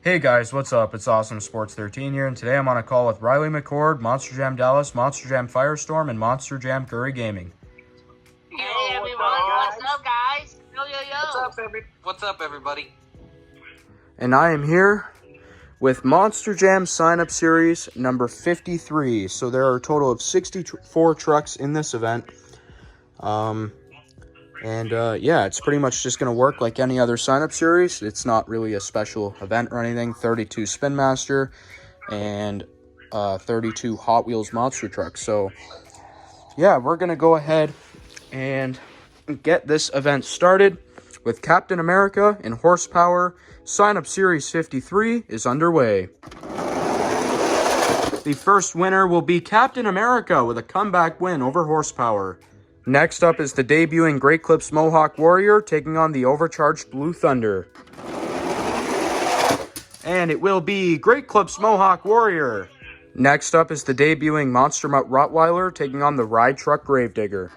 Hey guys, what's up? It's Awesome Sports 13 here, and today I'm on a call with Riley McCord, Monster Jam Dallas, Monster Jam Firestorm, and Monster Jam Curry Gaming. Hey everyone, what's up guys? Yo. What's up everybody? And I am here with Monster Jam Sign-Up Series number 53. So there are a total of 64 trucks in this event. Yeah, it's pretty much just going to work like any other sign-up series. It's not really a special event or anything. 32 Spin Master and 32 Hot Wheels monster trucks. So, yeah, we're going to go ahead and get this event started with Captain America in Horsepower. Sign-up Series 53 is underway. The first winner will be Captain America with a comeback win over Horsepower. Next up is the debuting Great Clips Mohawk Warrior taking on the overcharged Blue Thunder. And it will be Great Clips Mohawk Warrior. Next up is the debuting Monster Mutt Rottweiler taking on the Ride Truck Gravedigger.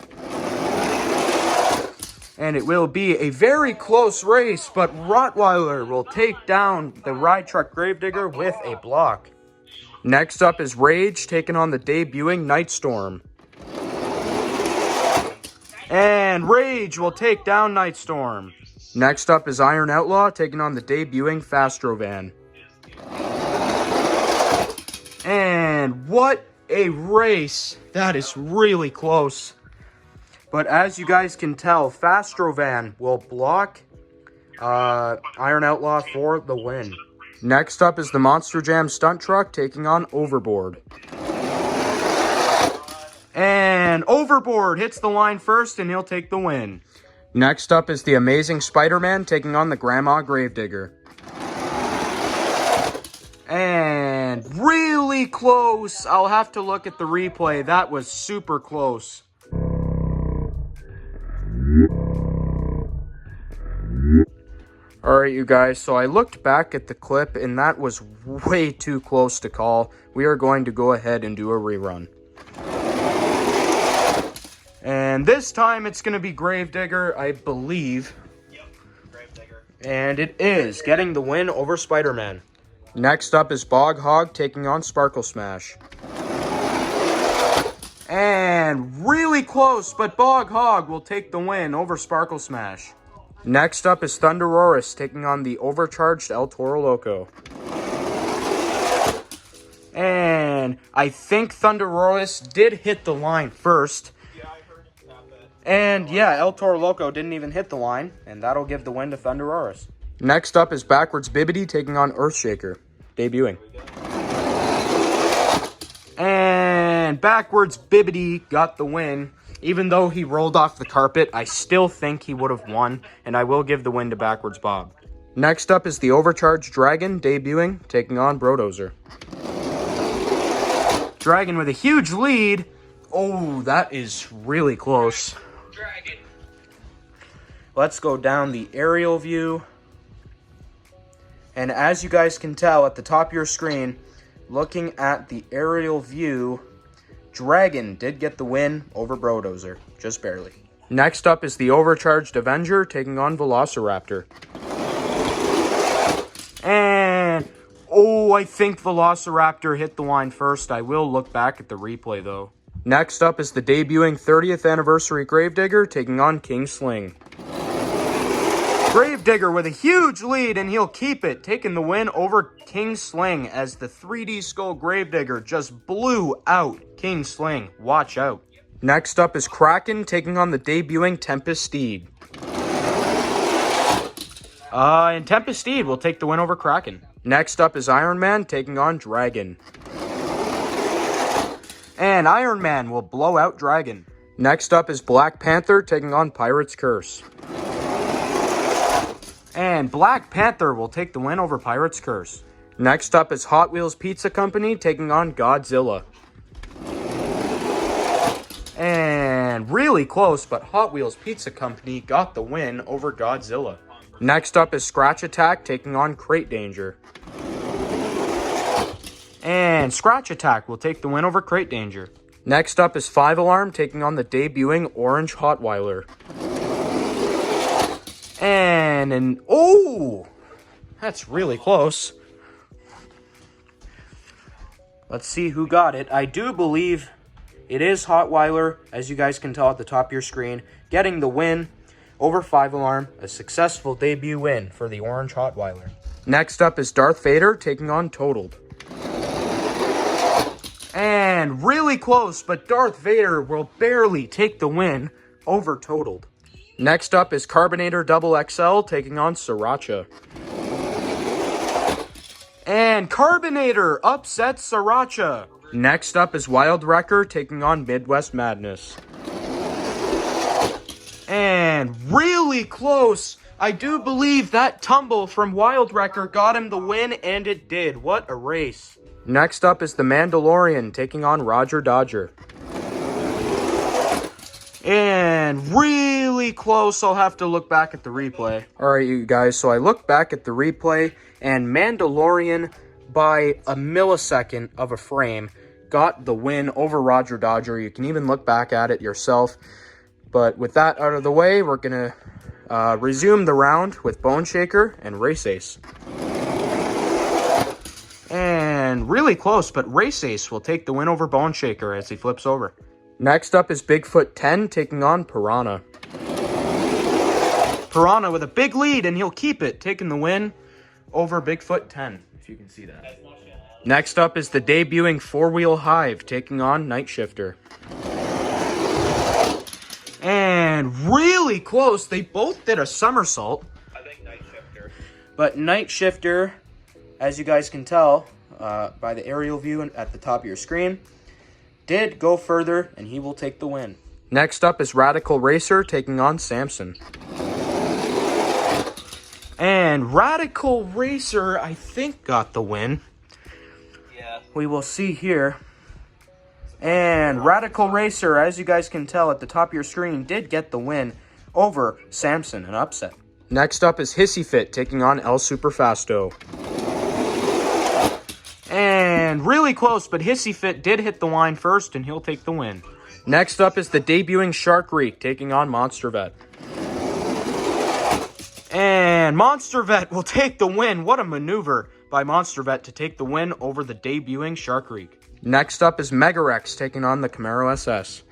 And it will be a very close race, but Rottweiler will take down the Ride Truck Gravedigger with a block. Next up is Rage taking on the debuting Nightstorm. And Rage will take down Nightstorm. Next up is Iron Outlaw taking on the debuting Fastrovan. And what a race. That is really close. But as you guys can tell, Fastrovan will block Iron Outlaw for the win. Next up is the Monster Jam Stunt Truck taking on Overboard. And Overboard hits the line first, and he'll take the win. Next up is the Amazing Spider-Man taking on the Grandma Gravedigger. And really close. I'll have to look at the replay. That was super close. Alright, you guys, so I looked back at the clip, and that was way too close to call. We are going to go ahead and do a rerun. And this time it's going to be Gravedigger, I believe. Yep, Gravedigger. And it is, getting the win over Spider-Man. Next up is Bog Hog taking on Sparkle Smash. And really close, but Bog Hog will take the win over Sparkle Smash. Next up is Thunderoris taking on the overcharged El Toro Loco. And I think Thunderoris did hit the line first. And yeah, El Toro Loco didn't even hit the line, and that'll give the win to Thunderoris. Next up is Backwards Bibbidi taking on Earthshaker, debuting. And Backwards Bibbidi got the win. Even though he rolled off the carpet, I still think he would have won, and I will give the win to Backwards Bob. Next up is the Overcharged Dragon, debuting, taking on Brodozer. Dragon with a huge lead. Oh, that is really close. Dragon. Let's go down the aerial view. And as you guys can tell at the top of your screen, looking at the aerial view, Dragon did get the win over Brodozer, just barely. Next up is the Overcharged Avenger taking on Velociraptor. And, oh, I think Velociraptor hit the line first. I will look back at the replay, though. Next up is the debuting 30th Anniversary Gravedigger taking on King Sling. Gravedigger with a huge lead, and he'll keep it, taking the win over King Sling as the 3D Skull Gravedigger just blew out King Sling. Watch out. Next up is Kraken taking on the debuting Tempest Steed. And Tempest Steed will take the win over Kraken. Next up is Iron Man taking on Dragon. And Iron Man will blow out Dragon. Next up is Black Panther taking on Pirate's Curse. And Black Panther will take the win over Pirate's Curse. Next up is Hot Wheels Pizza Company taking on Godzilla. And really close, but Hot Wheels Pizza Company got the win over Godzilla. Next up is Scratch Attack taking on Crate Danger. And Scratch Attack will take the win over Crate Danger. Next up is 5 Alarm taking on the debuting Orange Hotweiler. And oh, that's really close. Let's see who got it. I do believe it is Hotweiler, as you guys can tell at the top of your screen, getting the win over 5-alarm, a successful debut win for the Orange Hotweiler. Next up is Darth Vader taking on Totaled. And really close, but Darth Vader will barely take the win over Totaled. Next up is Carbonator Double XL taking on Sriracha. And Carbonator upsets Sriracha. Next up is Wild Wrecker taking on Midwest Madness. And really close. I do believe that tumble from Wild Wrecker got him the win, and it did. What a race. Next up is the Mandalorian taking on Roger Dodger. And really close. I'll have to look back at the replay. All right, you guys. So I looked back at the replay, and Mandalorian, by a millisecond of a frame, got the win over Roger Dodger. You can even look back at it yourself. But with that out of the way, we're going to resume the round with Bone Shaker and Race Ace. And really close, but Race Ace will take the win over Bone Shaker as he flips over. Next up is Bigfoot 10 taking on Piranha. Piranha with a big lead, and he'll keep it, taking the win over Bigfoot 10, if you can see that. Next up is the debuting 4-Wheel Hive taking on Night Shifter. And really close. They both did a somersault. I think Night Shifter. But Night Shifter, as you guys can tell by the aerial view at the top of your screen, did go further, and he will take the win. Next up is Radical Racer taking on Samson. And Radical Racer, I think, got the win. Yeah. We will see here. And Radical Racer, as you guys can tell at the top of your screen, did get the win over Samson, an upset. Next up is Hissy Fit taking on El Superfasto. And really close, but Hissy Fit did hit the line first, and he'll take the win. Next up is the debuting Shark Reek taking on Monster Vet. And Monster Vet will take the win. What a maneuver by Monster Vet to take the win over the debuting Shark Reek. Next up is Megarex taking on the Camaro SS.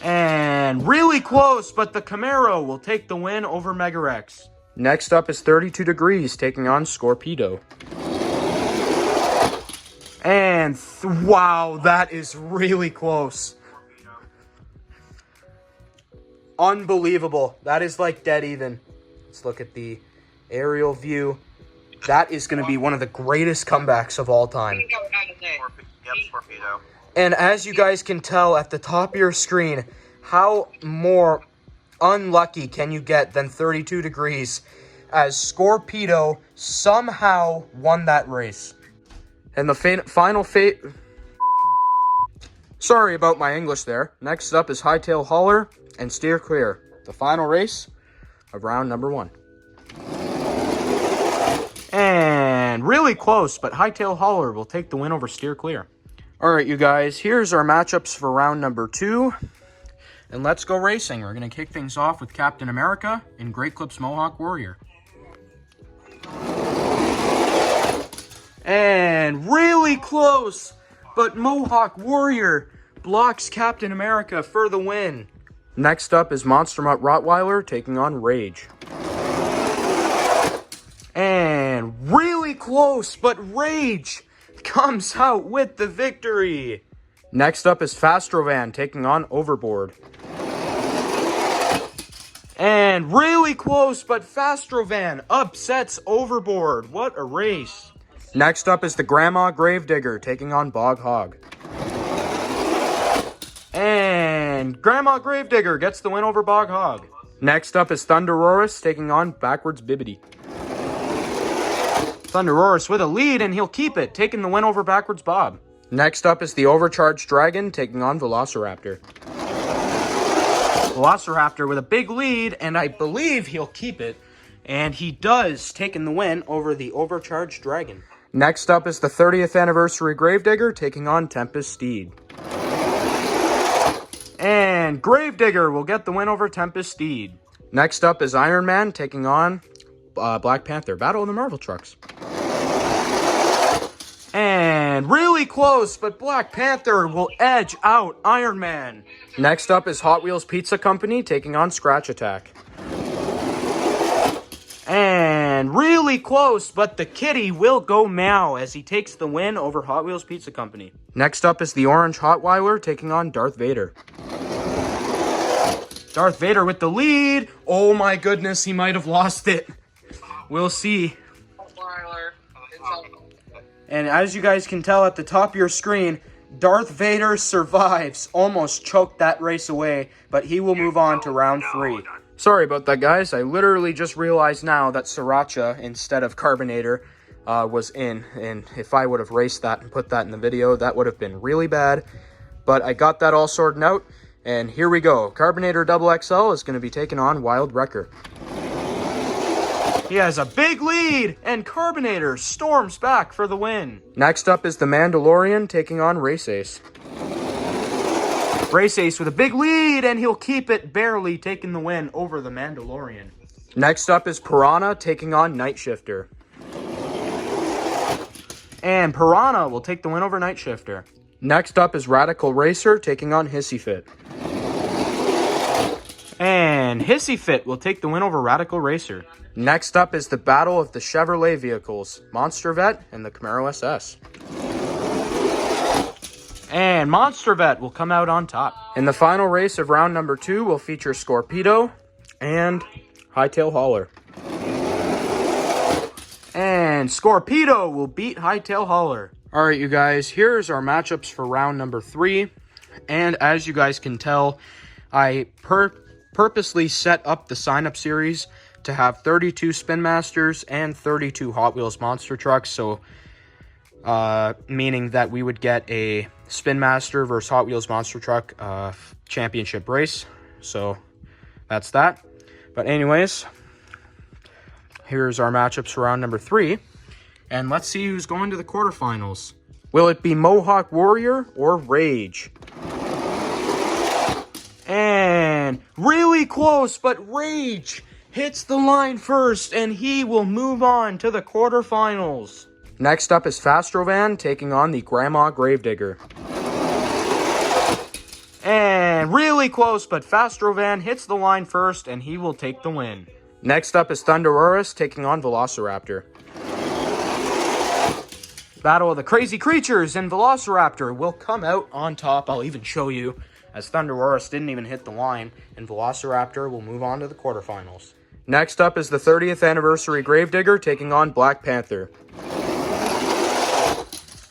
And really close, but the Camaro will take the win over Megarex. Next up is 32 Degrees taking on Scorpedo. And wow, that is really close. Unbelievable. That is like dead even. Let's look at the aerial view. That is going to be one of the greatest comebacks of all time. Yep, Scorpedo. And as you guys can tell at the top of your screen, how more unlucky can you get than 32 Degrees, as Scorpedo somehow won that race. And the final fate... Sorry about my English there. Next up is Hightail Hauler and Steer Clear, the final race of round number 1. And really close, but Hightail Hauler will take the win over Steer Clear. All right, you guys, here's our matchups for round number 2. And let's go racing. We're going to kick things off with Captain America and Great Clips Mohawk Warrior. And really close, but Mohawk Warrior blocks Captain America for the win. Next up is Monster Mutt Rottweiler taking on Rage. And really close, but Rage comes out with the victory. Next up is Fastrovan taking on Overboard. And really close, but Fastrovan upsets Overboard. What a race. Next up is the Grandma Gravedigger taking on Bog Hog. And Grandma Gravedigger gets the win over Bog Hog. Next up is Thunderoris taking on Backwards Bibbidi. Thunderoris with a lead, and he'll keep it, taking the win over Backwards Bob. Next up is the Overcharged Dragon taking on Velociraptor. Velociraptor with a big lead, and I believe he'll keep it. And he does, taking the win over the Overcharged Dragon. Next up is the 30th Anniversary Gravedigger taking on Tempest Steed. And Gravedigger will get the win over Tempest Steed. Next up is Iron Man taking on Black Panther. Battle of the Marvel Trucks. And And really close, but Black Panther will edge out Iron Man. Next up is Hot Wheels Pizza Company taking on Scratch Attack. And really close, but the kitty will go meow as he takes the win over Hot Wheels Pizza Company. Next up is the Orange Hotweiler taking on Darth Vader. Darth Vader with the lead. Oh my goodness, he might have lost it. We'll see. And as you guys can tell at the top of your screen, Darth Vader survives. Almost choked that race away, but he will move on to round 3. Sorry about that, guys. I literally just realized now that Sriracha instead of Carbonator was in. And if I would have raced that and put that in the video, that would have been really bad. But I got that all sorted out. And here we go. Carbonator XXL is going to be taking on Wild Wrecker. He has a big lead, and Carbonator storms back for the win. Next up is the Mandalorian taking on Race Ace. Race Ace with a big lead, and he'll keep it, barely taking the win over the Mandalorian. Next up is Piranha taking on Night Shifter. And Piranha will take the win over Night Shifter. Next up is Radical Racer taking on Hissy Fit. And Hissy Fit will take the win over Radical Racer. Next up is the battle of the Chevrolet vehicles, Monster Vet and the Camaro SS. And Monster Vet will come out on top. In the final race of round number 2 will feature Scorpedo and Hightail Hauler. And Scorpedo will beat Hightail Hauler. Alright, you guys, here's our matchups for round number 3. And as you guys can tell, I purposely set up the sign-up series to have 32 Spin Masters and 32 Hot Wheels Monster Trucks. So, meaning that we would get a Spin Master versus Hot Wheels Monster Truck championship race. So, that's that. But anyways, here's our matchups for round number 3. And let's see who's going to the quarterfinals. Will it be Mohawk Warrior or Rage? And really close, but Rage hits the line first, and he will move on to the quarterfinals. Next up is Fastrovan taking on the Grandma Gravedigger. And really close, but Fastrovan hits the line first, and he will take the win. Next up is Thunderurus taking on Velociraptor. Battle of the Crazy Creatures, and Velociraptor will come out on top. I'll even show you, as Thunderurus didn't even hit the line, and Velociraptor will move on to the quarterfinals. Next up is the 30th Anniversary Gravedigger taking on Black Panther.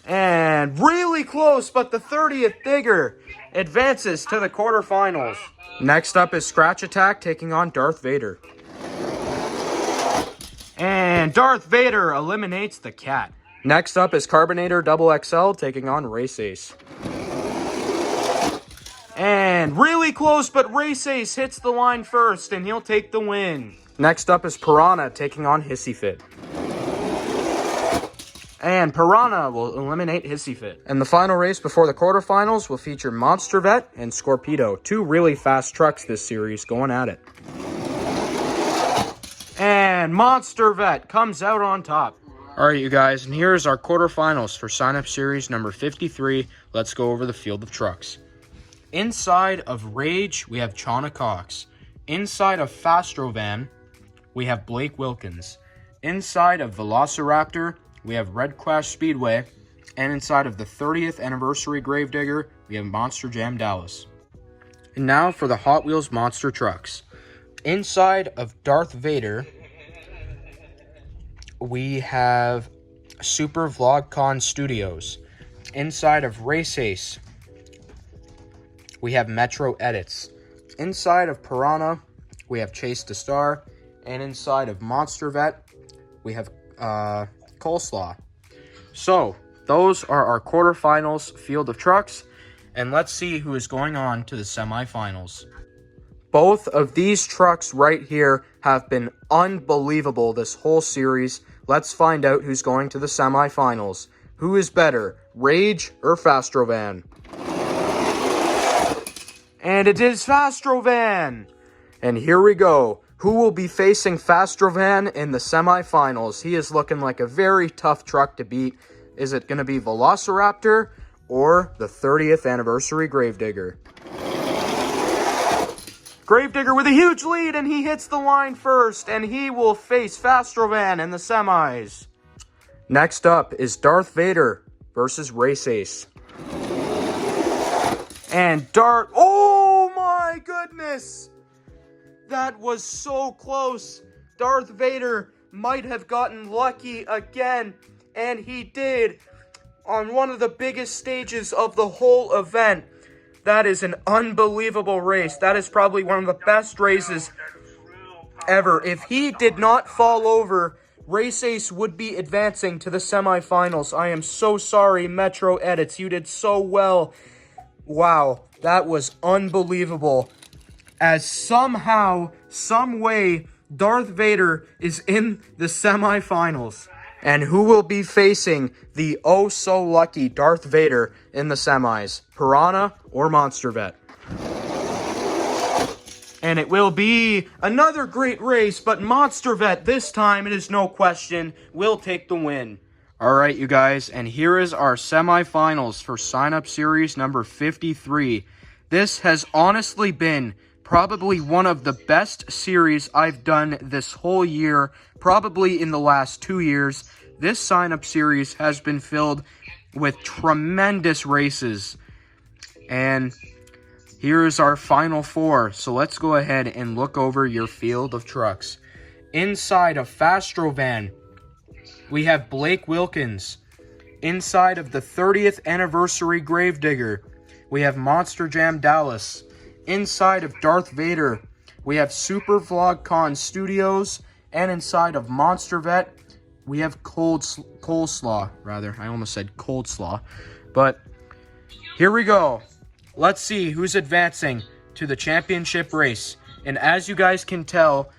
And really close, but the 30th Digger advances to the quarterfinals. Next up is Scratch Attack taking on Darth Vader. And Darth Vader eliminates the cat. Next up is Carbonator XXL taking on Race Ace. And really close, but Race Ace hits the line first, and he'll take the win. Next up is Piranha taking on Hissy Fit. And Piranha will eliminate Hissy Fit. And the final race before the quarterfinals will feature Monster Vet and Scorpedo. 2 really fast trucks this series going at it. And Monster Vet comes out on top. Alright, you guys, and here's our quarterfinals for sign-up series number 53. Let's go over the field of trucks. Inside of Rage, we have Chana Cox. Inside of Fastrovan, we have Blake Wilkins. Inside of Velociraptor, we have Red Clash Speedway. And inside of the 30th Anniversary Gravedigger, we have Monster Jam Dallas. And now for the Hot Wheels Monster Trucks. Inside of Darth Vader, we have Super VlogCon Studios. Inside of Race Ace, we have Metro Edits. Inside of Piranha, we have Chase the Star. And inside of Monster Vet, we have Coleslaw. So, those are our quarterfinals field of trucks. And let's see who is going on to the semifinals. Both of these trucks right here have been unbelievable this whole series. Let's find out who's going to the semifinals. Who is better, Rage or Fastrovan? And it is Fastrovan! And here we go. Who will be facing Fastrovan in the semifinals? He is looking like a very tough truck to beat. Is it going to be Velociraptor or the 30th anniversary Gravedigger? Gravedigger with a huge lead, and he hits the line first, and he will face Fastrovan in the semis. Next up is Darth Vader versus Race Ace. And oh my goodness! That was so close. Darth Vader might have gotten lucky again, and he did on one of the biggest stages of the whole event. That is an unbelievable race. That is probably one of the best races ever. If he did not fall over, Race Ace would be advancing to the semifinals. I am so sorry, Metro Edits. You did so well. Wow, that was unbelievable. As somehow, some way, Darth Vader is in the semifinals. And who will be facing the oh-so-lucky Darth Vader in the semis? Piranha or Monster Vet? And it will be another great race, but Monster Vet, this time, it is no question, will take the win. All right, you guys, and here is our semifinals for sign-up series number 53. This has honestly been probably one of the best series I've done this whole year, probably in the last 2 years. This sign-up series has been filled with tremendous races. And here's our final four. So let's go ahead and look over your field of trucks. Inside of Fastrovan, we have Blake Wilkins. Inside of the 30th anniversary Gravedigger, we have Monster Jam Dallas. Inside of Darth Vader, we have Super VlogCon Studios. And inside of Monster Vet, we have Coleslaw, rather. I almost said Coldslaw. But here we go. Let's see who's advancing to the championship race. And as you guys can tell,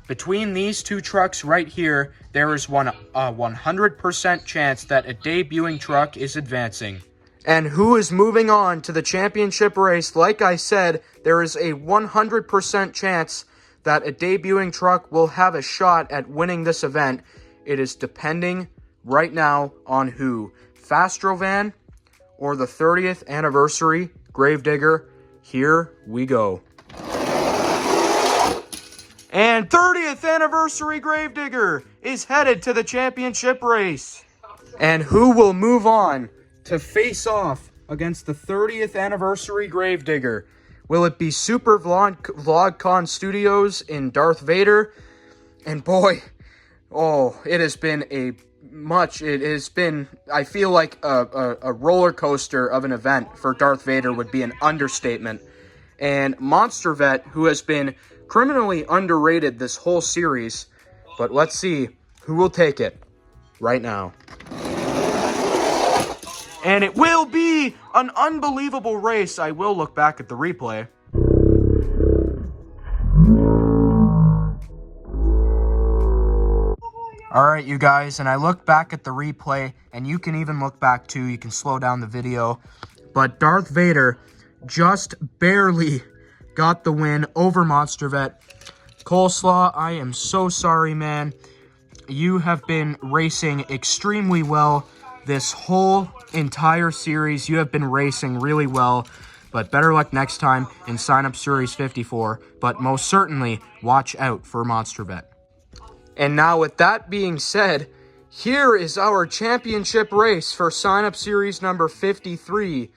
between these two trucks right here, there is a 100% chance that a debuting truck is advancing. And who is moving on to the championship race? Like I said, there is a 100% chance that a debuting truck will have a shot at winning this event. It is depending right now on who. Fastrovan or the 30th anniversary Gravedigger. Here we go. And 30th anniversary Gravedigger is headed to the championship race. And who will move on to face off against the 30th anniversary Gravedigger? Will it be Super VlogCon Studios in Darth Vader? And boy, it has been I feel like a roller coaster of an event for Darth Vader would be an understatement. And Monster Vet, who has been criminally underrated this whole series, but let's see who will take it right now. And it will be an unbelievable race. I will look back at the replay. Alright, you guys, and I look back at the replay, and you can even look back too. You can slow down the video. But Darth Vader just barely got the win over Monster Vet. Coleslaw, I am so sorry, man. You have been racing extremely well this whole entire series. You have been racing really well. But better luck next time in Sign Up Series 54. But most certainly, watch out for Monster Vet. And now with that being said, here is our championship race for Sign Up Series number 53.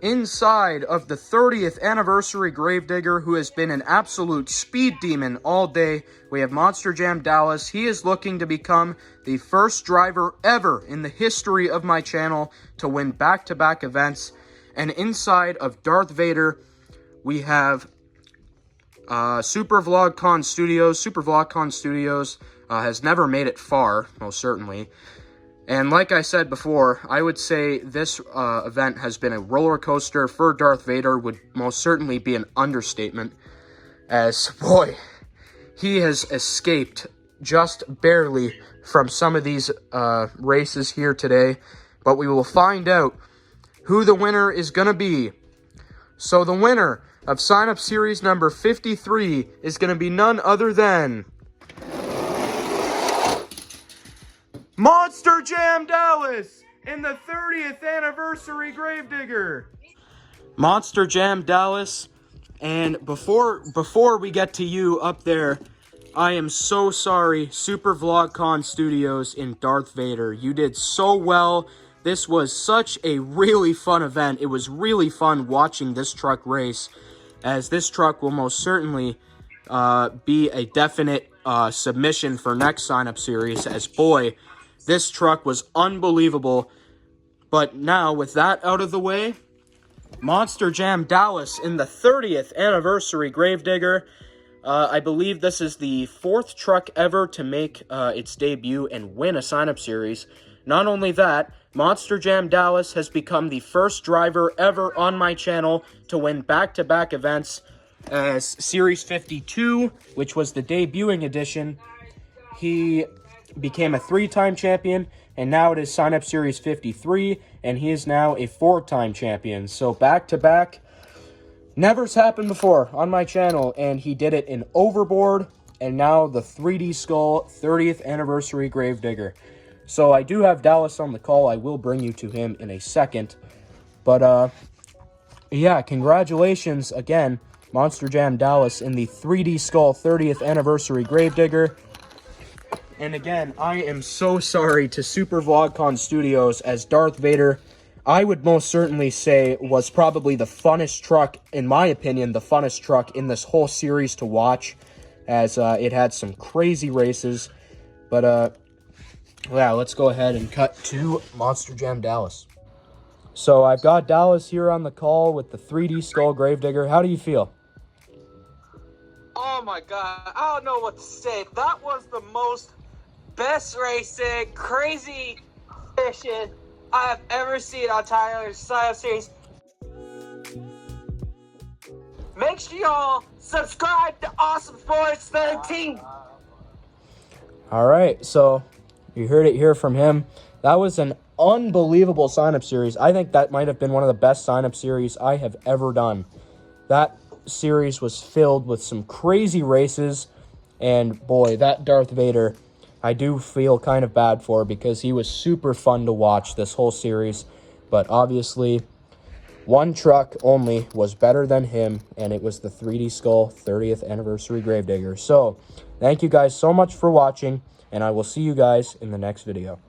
Inside of the 30th anniversary Gravedigger, who has been an absolute speed demon all day, we have Monster Jam Dallas. He is looking to become the first driver ever in the history of my channel to win back-to-back events. And inside of Darth Vader, we have Super VlogCon Studios. Super VlogCon Studios has never made it far, most certainly. And like I said before, I would say this event has been a roller coaster for Darth Vader, would most certainly be an understatement. As, boy, he has escaped just barely from some of these races here today. But we will find out who the winner is going to be. So the winner of Sign Up Series number 53 is going to be none other than Monster Jam Dallas. in the 30th anniversary Gravedigger. Monster Jam Dallas. And before we get to you up there, I am so sorry, Super VlogCon Studios in Darth Vader. You did so well. This was such a really fun event. It was really fun watching this truck race, as this truck will most certainly be a definite submission for next sign-up series, as boy, this truck was unbelievable. But now, with that out of the way, Monster Jam Dallas in the 30th anniversary Gravedigger. I believe this is the 4th truck ever to make its debut and win a sign-up series. Not only that, Monster Jam Dallas has become the first driver ever on my channel to win back-to-back events as Series 52, which was the debuting edition. He became a 3-time champion, and now it is sign-up Series 53, and he is now a 4-time champion. So back-to-back, never's happened before on my channel, and he did it in Overboard, and now the 3D Skull 30th anniversary Gravedigger. So I do have Dallas on the call. I will bring you to him in a second. But, yeah, congratulations again, Monster Jam Dallas in the 3D Skull 30th anniversary Gravedigger. And again, I am so sorry to Super VlogCon Studios, as Darth Vader, I would most certainly say, was probably the funnest truck, in my opinion, the funnest truck in this whole series to watch, as it had some crazy races. But, yeah, let's go ahead and cut to Monster Jam Dallas. So I've got Dallas here on the call with the 3D Skull Gravedigger. How do you feel? Oh my god, I don't know what to say. That was the best racing, crazy fishing I have ever seen on Tyler's Sign-Up Series. Make sure y'all subscribe to Awesome Sports 13. All right, so you heard it here from him. That was an unbelievable sign-up series. I think that might have been one of the best sign-up series I have ever done. That series was filled with some crazy races, and boy, that Darth Vader, I do feel kind of bad for, because he was super fun to watch this whole series. But obviously, one truck only was better than him, and it was the 3D Skull 30th anniversary Gravedigger. So, thank you guys so much for watching, and I will see you guys in the next video.